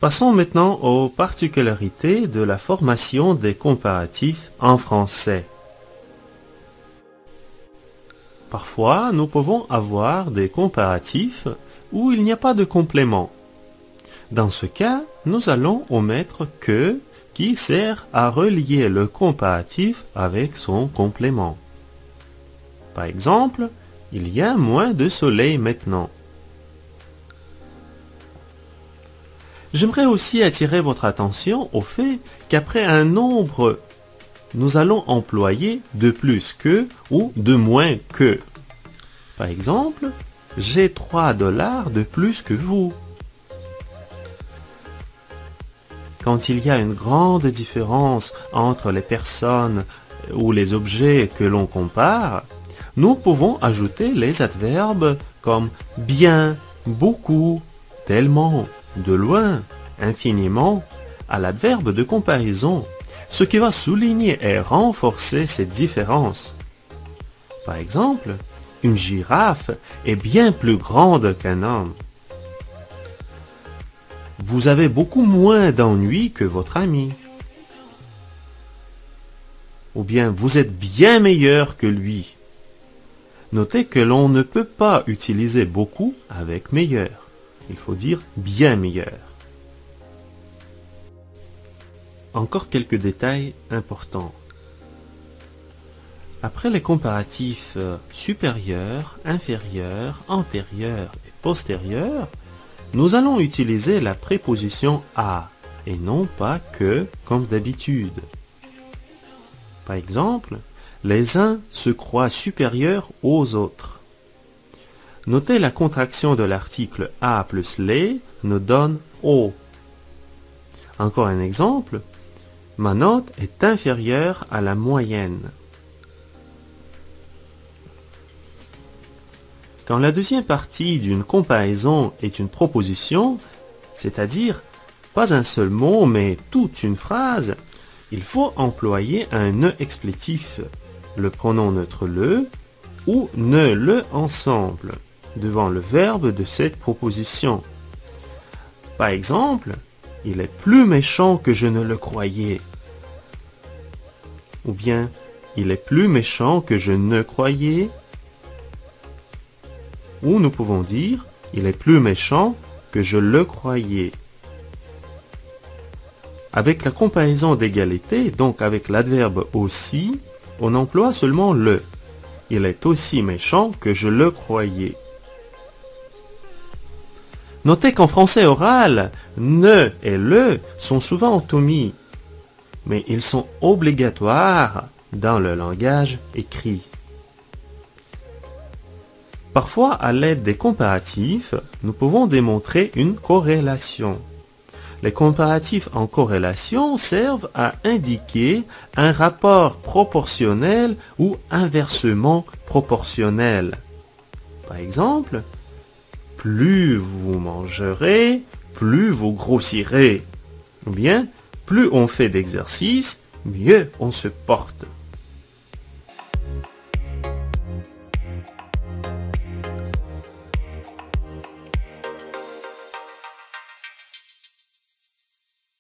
Passons maintenant aux particularités de la formation des comparatifs en français. Parfois, nous pouvons avoir des comparatifs où il n'y a pas de complément. Dans ce cas, nous allons omettre « que » qui sert à relier le comparatif avec son complément. Par exemple, il y a moins de soleil maintenant. J'aimerais aussi attirer votre attention au fait qu'après un nombre, nous allons employer de plus que ou de moins que. Par exemple, j'ai 3 $ de plus que vous. Quand il y a une grande différence entre les personnes ou les objets que l'on compare, nous pouvons ajouter les adverbes comme bien, beaucoup, tellement, de loin, infiniment à l'adverbe de comparaison, ce qui va souligner et renforcer cette différence. Par exemple, une girafe est bien plus grande qu'un homme. Vous avez beaucoup moins d'ennuis que votre ami. Ou bien vous êtes bien meilleur que lui. Notez que l'on ne peut pas utiliser beaucoup avec meilleur. Il faut dire bien meilleur. Encore quelques détails importants. Après les comparatifs supérieur, inférieur, antérieur et postérieur, nous allons utiliser la préposition à et non pas que comme d'habitude. Par exemple, les uns se croient supérieurs aux autres. Notez la contraction de l'article à plus les nous donne au. Encore un exemple, ma note est inférieure à la moyenne. Quand la deuxième partie d'une comparaison est une proposition, c'est-à-dire pas un seul mot mais toute une phrase, il faut employer un ne explétif, le pronom neutre le ou ne le ensemble, devant le verbe de cette proposition. Par exemple, il est plus méchant que je ne le croyais. Ou bien, il est plus méchant que je ne croyais. Ou nous pouvons dire, il est plus méchant que je le croyais. Avec la comparaison d'égalité, donc avec l'adverbe aussi, on emploie seulement le. Il est aussi méchant que je le croyais. Notez qu'en français oral, ne et le sont souvent automies, mais ils sont obligatoires dans le langage écrit. Parfois, à l'aide des comparatifs, nous pouvons démontrer une corrélation. Les comparatifs en corrélation servent à indiquer un rapport proportionnel ou inversement proportionnel. Par exemple, plus vous mangerez, plus vous grossirez. Ou bien, plus on fait d'exercice, mieux on se porte.